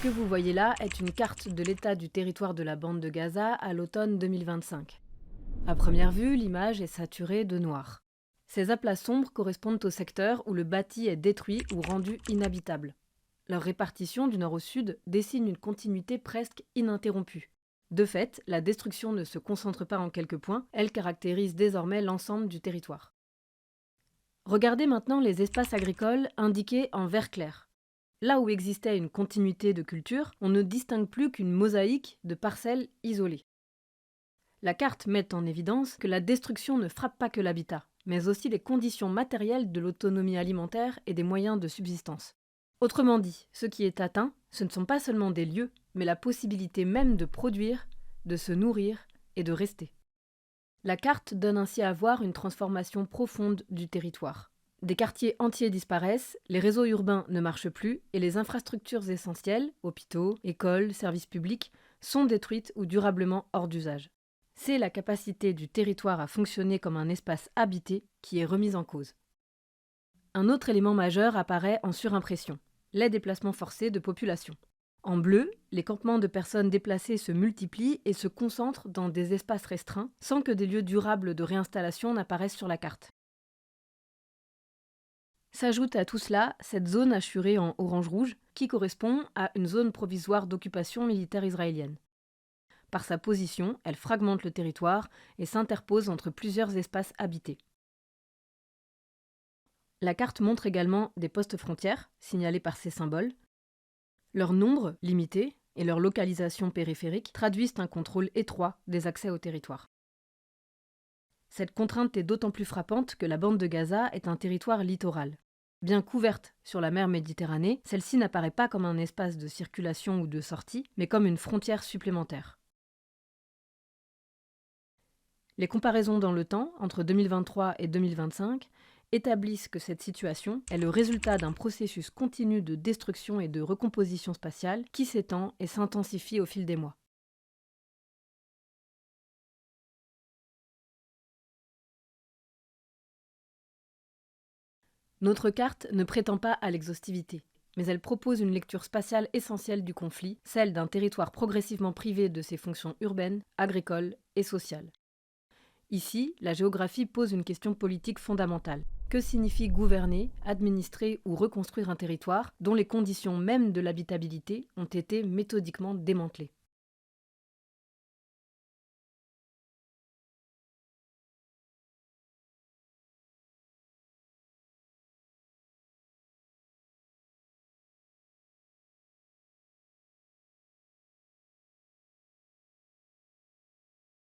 que vous voyez là est une carte de l'état du territoire de la bande de Gaza à l'automne 2025. À première vue, l'image est saturée de noir. Ces aplats sombres correspondent aux secteurs où le bâti est détruit ou rendu inhabitable. Leur répartition du nord au sud dessine une continuité presque ininterrompue. De fait, la destruction ne se concentre pas en quelques points, elle caractérise désormais l'ensemble du territoire. Regardez maintenant les espaces agricoles indiqués en vert clair. Là où existait une continuité de culture, on ne distingue plus qu'une mosaïque de parcelles isolées. La carte met en évidence que la destruction ne frappe pas que l'habitat, mais aussi les conditions matérielles de l'autonomie alimentaire et des moyens de subsistance. Autrement dit, ce qui est atteint, ce ne sont pas seulement des lieux, mais la possibilité même de produire, de se nourrir et de rester. La carte donne ainsi à voir une transformation profonde du territoire. Des quartiers entiers disparaissent, les réseaux urbains ne marchent plus et les infrastructures essentielles, hôpitaux, écoles, services publics, sont détruites ou durablement hors d'usage. C'est la capacité du territoire à fonctionner comme un espace habité qui est remise en cause. Un autre élément majeur apparaît en surimpression, les déplacements forcés de population. En bleu, les campements de personnes déplacées se multiplient et se concentrent dans des espaces restreints sans que des lieux durables de réinstallation n'apparaissent sur la carte. S'ajoute à tout cela cette zone hachurée en orange-rouge qui correspond à une zone provisoire d'occupation militaire israélienne. Par sa position, elle fragmente le territoire et s'interpose entre plusieurs espaces habités. La carte montre également des postes frontières, signalés par ces symboles. Leur nombre, limité, et leur localisation périphérique traduisent un contrôle étroit des accès au territoire. Cette contrainte est d'autant plus frappante que la bande de Gaza est un territoire littoral. Bien couverte sur la mer Méditerranée, celle-ci n'apparaît pas comme un espace de circulation ou de sortie, mais comme une frontière supplémentaire. Les comparaisons dans le temps, entre 2023 et 2025, établissent que cette situation est le résultat d'un processus continu de destruction et de recomposition spatiale qui s'étend et s'intensifie au fil des mois. Notre carte ne prétend pas à l'exhaustivité, mais elle propose une lecture spatiale essentielle du conflit, celle d'un territoire progressivement privé de ses fonctions urbaines, agricoles et sociales. Ici, la géographie pose une question politique fondamentale. Que signifie gouverner, administrer ou reconstruire un territoire dont les conditions mêmes de l'habitabilité ont été méthodiquement démantelées ?